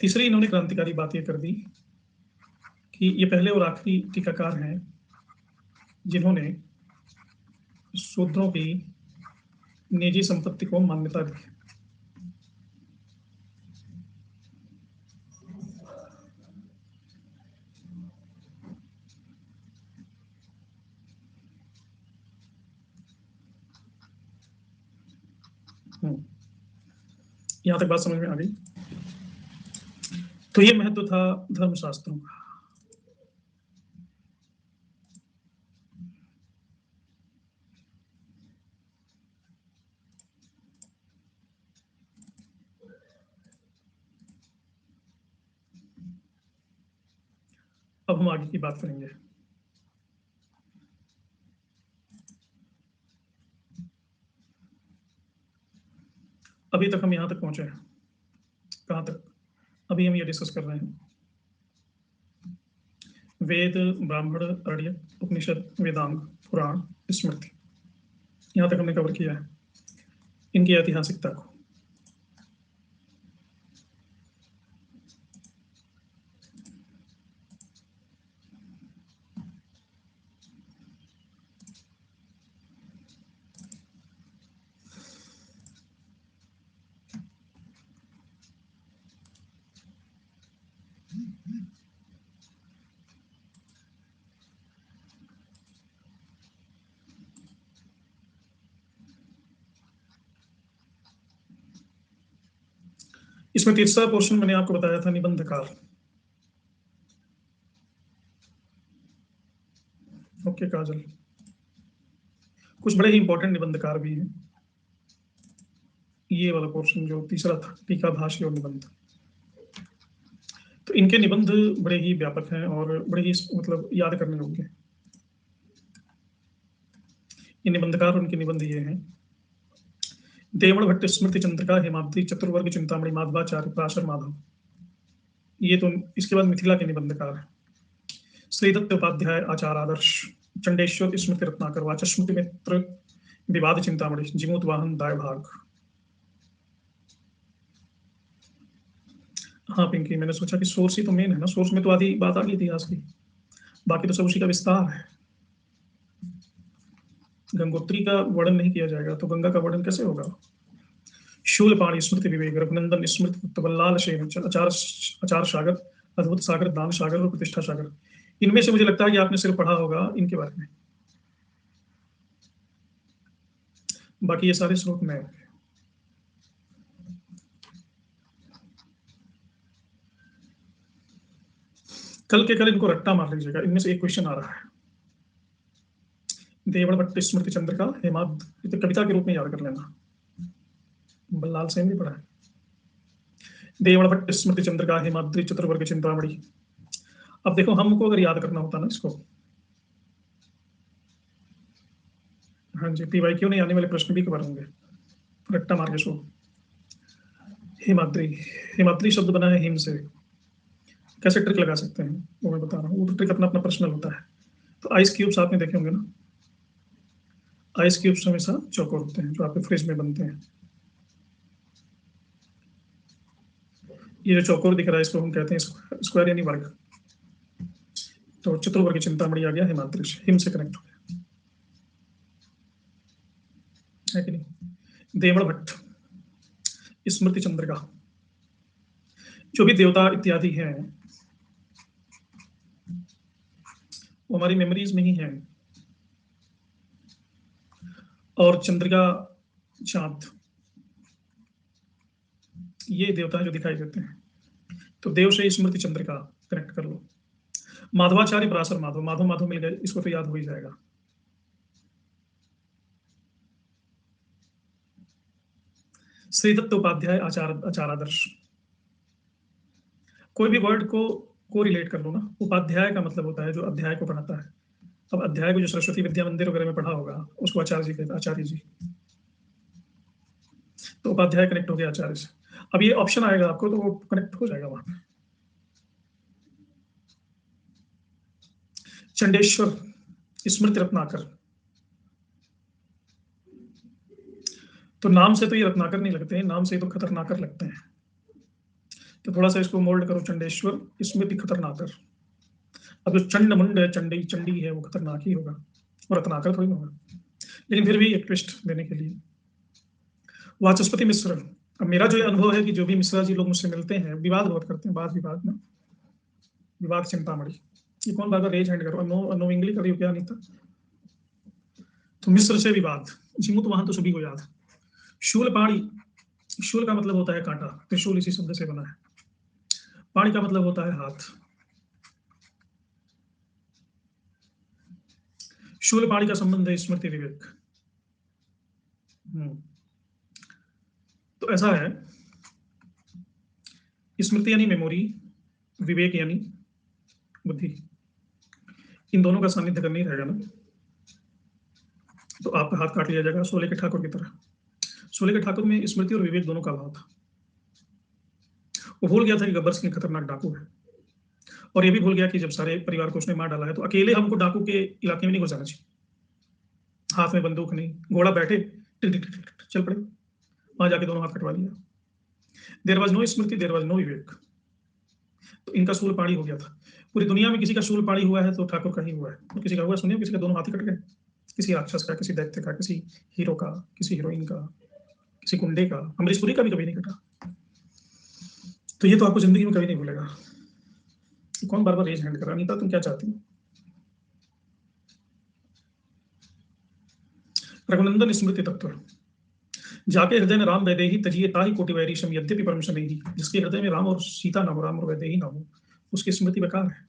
तीसरी इन्होंने क्रांतिकारी बात ये कर दी कि ये पहले और आखिरी टीकाकार हैं जिन्होंने शूद्रों की निजी संपत्ति को मान्यता दी। यहां तक बात समझ में आ गई। तो ये महत्व था धर्मशास्त्रों का। अब हम आगे की बात करेंगे। अभी तक हम यहां तक पहुंचे हैं। कहां तक? अभी हम ये डिस्कस कर रहे हैं वेद, ब्राह्मण, आर्यक, उपनिषद, वेदांग, पुराण, स्मृति। यहां तक हमने कवर किया है इनकी ऐतिहासिकता को। इसमें तीसरा पोर्शन मैंने आपको बताया था निबंधकार। ओके काजल, कुछ बड़े ही इंपॉर्टेंट निबंधकार भी हैं। ये वाला पोर्शन जो तीसरा था, टीका, भाष्य और निबंध, तो इनके निबंध बड़े ही व्यापक हैं और बड़े ही मतलब याद करने योग्य हैं। ये निबंधकार, उनके निबंध ये हैं: देवण भट्ट स्मृति चंद्रिका, हेमाद्रि, चतुर्वर्ग चिंतामणि, माधवाचार्य, पराशर माधव। ये तो इसके बाद मिथिला के निबंधकार हैं। श्रीदत्त उपाध्याय, आचार आदर्श, चंडेश्वर स्मृति रत्नाकर, वाचस्मृति मित्र, विवाद चिंतामणि, जिमूत वाहन, दाय भाग। हाँ पिंकी, मैंने सोचा कि सोर्स ही तो मेन है ना, सोर्स में तो आधी बात आ गई इतिहास की, बाकी तो सब उसी का विस्तार है। गंगोत्री का वर्णन नहीं किया जाएगा तो गंगा का वर्णन कैसे होगा? शूलपाणी स्मृति विवेक, रघुनंदन स्मृति, बल्लाल सेन, आचार सागर, अद्भुत सागर, दान सागर और प्रतिष्ठा सागर। इनमें से मुझे लगता है कि आपने सिर्फ पढ़ा होगा इनके बारे में, बाकी ये सारे स्रोत में। कल के कल इनको रट्टा मार लीजिएगा, इनमें से एक क्वेश्चन आ रहा है। देवण भट्ट स्मृति चंद्रिका, हेमाद, तो कविता के रूप में याद कर लेना। बल्लाल सेन भी पढ़ा है। देवण भट्ट स्मृति चंद्रिका, हेमाद्रि, चतुर्वर्ग चिंतामणि। अब देखो, हमको अगर याद करना होता ना इसको, हाँ जी, पीवाई क्यों नहीं आने वाले प्रश्न भी कवर होंगे रट्टा मार के। सो हेमाद्रि, हेमाद्रि शब्द बना है हिम से। कैसे ट्रिक लगा सकते हैं वो मैं बता रहा हूँ, वो तो ट्रिक अपना अपना पर्सनल होता है। तो आइस क्यूब्स आपने देखे होंगे ना, आइस क्यूब्स हमेशा चौकोर होते हैं जो आपके फ्रिज में बनते हैं। ये जो चौकोर दिख रहा है इसको हम कहते हैं स्क्वायर यानी वर्ग। तो चतुर्वर्ग चिंतामणि आ गया हिमाद्रि, हिम से कनेक्ट हो गया, है कि नहीं? देवण भट्ट स्मृति चंद्रिका, जो भी देवता इत्यादि हैं वो हमारी मेमोरीज में ही हैं। और चंद्रिका, चांद, ये देवता जो दिखाई देते हैं, तो देव से स्मृति चंद्रिका कनेक्ट कर लो। माधवाचार्य, पराशर माधव, माधव माधव मिल गए, इसको तो याद हो ही जाएगा। श्रीदत्त उपाध्याय, आचार आदर्श। कोई भी वर्ड को रिलेट कर लो ना, उपाध्याय का मतलब होता है जो अध्याय को पढ़ाता है। अब अध्याय को जो सरस्वती विद्या मंदिर वगैरह में पढ़ा होगा उसको आचार्य जी कहते हैं, आचार्य जी। तो उपाध्याय कनेक्ट हो गया आचार्य से। अब ये ऑप्शन आएगा आपको तो वो कनेक्ट हो जाएगा वहां पे। चंडेश्वर स्मृति रत्नाकर, तो नाम से तो ये रत्नाकर नहीं लगते हैं, नाम से तो खतरनाकर लगते हैं। तो थोड़ा सा इसको मोल्ड करो चंडेश्वर स्मृति खतरनाकर। अब जो चंड मुंड है, चंडी चंडी है, वो खतरनाक ही होगा, और रत्नाकर थोड़ी ना होगा, लेकिन फिर भी एक ट्विस्ट देने के लिए। वाचस्पति मिश्र। अब मेरा जो अनुभव है कि जो भी मिश्रा जी लोग मुझसे मिलते हैं, विवाद बहुत करते हैं, बात विवाद में, विवाद चिंतामणि। ये कौन बार बार रेज हैंड करो, नो नो इंग्लिश करियो क्या नहीं था। तो मिश्र से विवाद, जिमुत वहां तो सभी को याद। शूल पाणी, शूल का मतलब होता है कांटा, त्रिशूल इसी शब्द से बना है। पाणी का मतलब होता है हाथ। शूल पाणी का संबंध है स्मृति विवेक। तो ऐसा है, स्मृति यानी मेमोरी, विवेक यानी बुद्धि, इन दोनों का सानिध्य करने ही रहेगा ना, तो आपका हाथ काट लिया जाएगा शोले के ठाकुर की तरह। शोले के ठाकुर में स्मृति और विवेक दोनों का अभाव था। वो भूल गया था कि गब्बर सिंह खतरनाक डाकू है, और ये भी भूल गया कि जब सारे परिवार को उसने मार डाला है तो अकेले हमको डाकू के इलाके में नहीं घुसाना चाहिए। हाथ में बंदूक नहीं, घोड़ा बैठे टिक टिक टिक टिक चल पड़े, वहां जाके दोनों हाथ कटवा लिया। देयर वाज नो स्मृति, देयर वाज नो विवेक, तो इनका शूल पाणी हो गया था। पूरी दुनिया में किसी का शूल पाणी हुआ है तो ठाकुर का ही हुआ है। और किसी का हुआ सुनिए, किसी का दोनों हाथ ही कट गए, किसी राक्षस का, किसी दैत्य का, किसी हीरो का, किसी हीरोइन का, किसी गुंडे का, अमरीशपुरी का भी कभी नहीं कटा। तो ये तो आपको जिंदगी में कभी नहीं भूलेगा। कौन बार बार रेज हैंड कर रहा है? अनीता तुम क्या चाहती हो? रघुनंदन स्मृति तत्व। जाके हृदय में राम वैदेही तजिए ताहि कोटि वैरीशम यद्यपि परम शनैहि। जिसके हृदय में राम और सीता ना हो, राम और वैदेही ना हो, उसकी स्मृति बेकार है।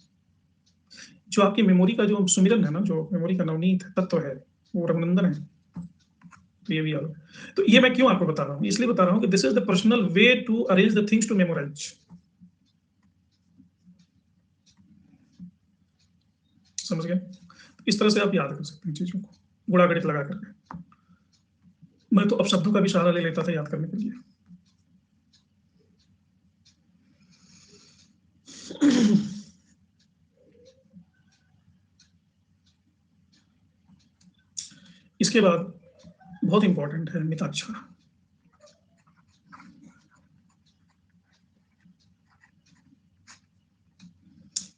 जो आपकी मेमोरी का जो सुमिरन है ना, जो मेमोरी का नवनीत तत्व है, वो रघुनंदन है। तो ये भी याद। तो ये मैं क्यों आपको बता रहा हूँ? इसलिए बता रहा हूँ कि this is the personal way to arrange the things to memorise. समझ गए? इस तरह से आप याद कर सकते हैं चीजों को, गुणा गणित लगा करके। मैं तो अब शब्दों का भी सहारा ले लेता था याद करने के लिए। इसके बाद बहुत इंपॉर्टेंट है मिताक्षर।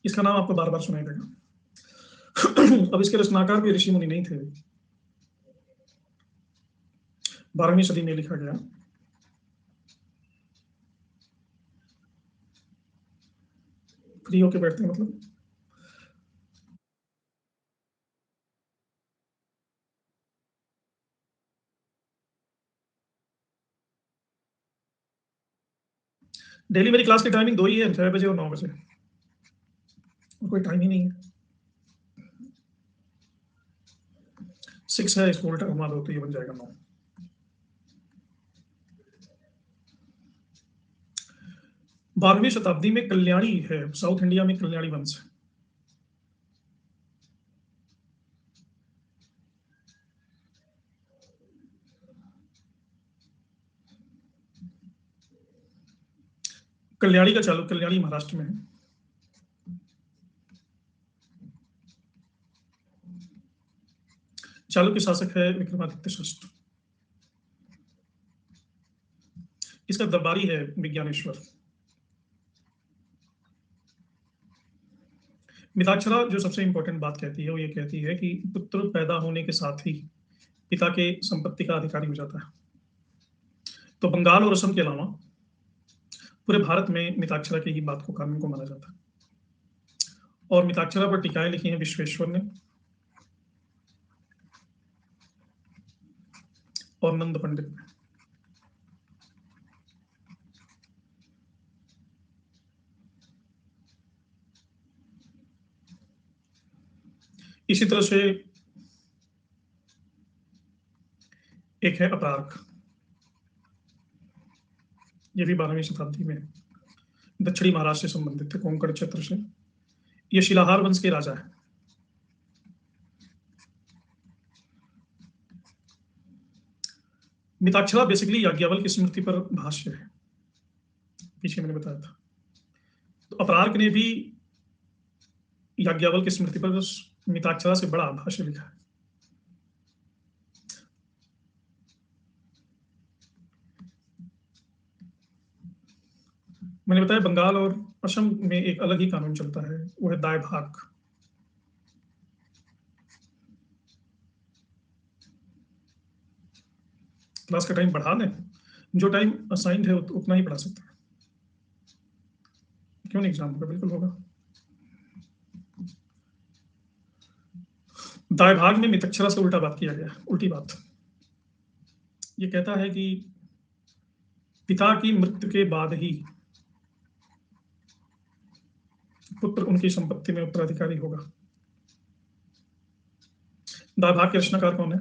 इसका नाम आपको बार बार सुनाई देगा। अब इसके रचनाकार भी ऋषि मुनि नहीं थे। 12वीं सदी में लिखा गया। फ्री होके बैठते हैं मतलब। डेली मेरी क्लास की टाइमिंग दो ही है, 6 बजे और 9 बजे, और कोई टाइम ही नहीं है। 6 है, इसको उल्टा घुमा दो तो ये बन जाएगा 9। 12वीं शताब्दी में कल्याणी है, साउथ इंडिया में कल्याणी वंश है। कल्याणी का चालू, कल्याणी महाराष्ट्र में है। चालुक्य शासक है विक्रमादित्य षष्ठ। इसका दरबारी है विज्ञानेश्वर। मिताक्षरा जो सबसे इंपॉर्टेंट बात कहती है वो ये कहती है कि पुत्र पैदा होने के साथ ही पिता के संपत्ति का अधिकारी हो जाता है। तो बंगाल और असम के अलावा पूरे भारत में मिताक्षरा की ही बात को कानून को माना जाता है। और मिताक्षरा पर टीकाएं लिखी हैं विश्वेश्वर ने और नंद पंडित ने। इसी तरह से एक है अपरार्क, ये भी 12वीं शताब्दी में दक्षिणी महाराष्ट्र से संबंधित थे, कोंकण क्षेत्र से। ये शिलाहार वंश के राजा है। मिताक्षरा बेसिकली याज्ञवल्क्य की स्मृति पर भाष्य है, पीछे मैंने बताया था। तो अपरार्क ने भी याज्ञवल्क्य की स्मृति पर मिताक्षरा से बड़ा भाष्य लिखा है। मैंने बताया बंगाल और असम में एक अलग ही कानून चलता है, वो है दाय भाग। क्लास का टाइम बढ़ा दें? जो टाइम असाइंड है उतना ही पढ़ा सकते हैं। क्यों नहीं एग्जाम होगा? बिल्कुल होगा। दाय भाग में मितक्षरा से उल्टा बात किया गया, उल्टी बात। ये कहता है कि पिता की मृत्यु के बाद ही पुत्र उनकी संपत्ति में उत्तराधिकारी होगा। दाय भाग के रचनाकार कौन है?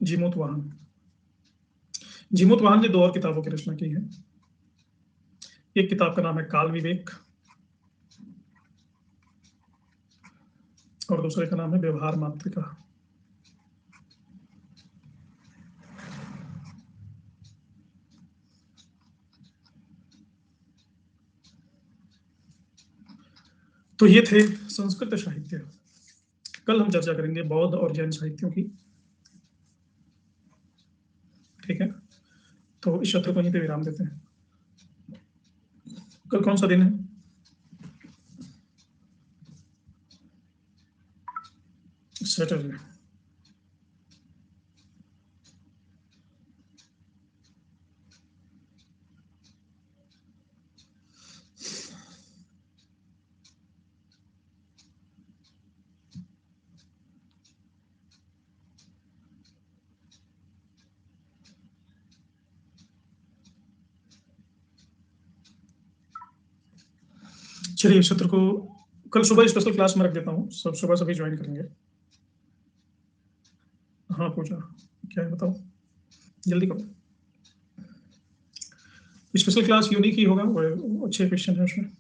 जीमूत वाहन। जीमूत वाहन ने 2 और किताबों की रचना की है। एक किताब का नाम है काल विवेक और दूसरे का नाम है व्यवहार मात्रिका। तो ये थे संस्कृत साहित्य। कल हम चर्चा करेंगे बौद्ध और जैन साहित्यों की। ठीक है, तो इस सत्र को यहीं पे विराम देते हैं। कल कौन सा दिन है? सैटरडे। चलिए इस सत्र को कल सुबह स्पेशल क्लास में रख देता हूँ, सब सुबह सभी ज्वाइन करेंगे। हाँ पूछा, क्या है बताओ, जल्दी करो। स्पेशल क्लास यूनिक ही होगा, वो अच्छे क्वेश्चन है उसमें।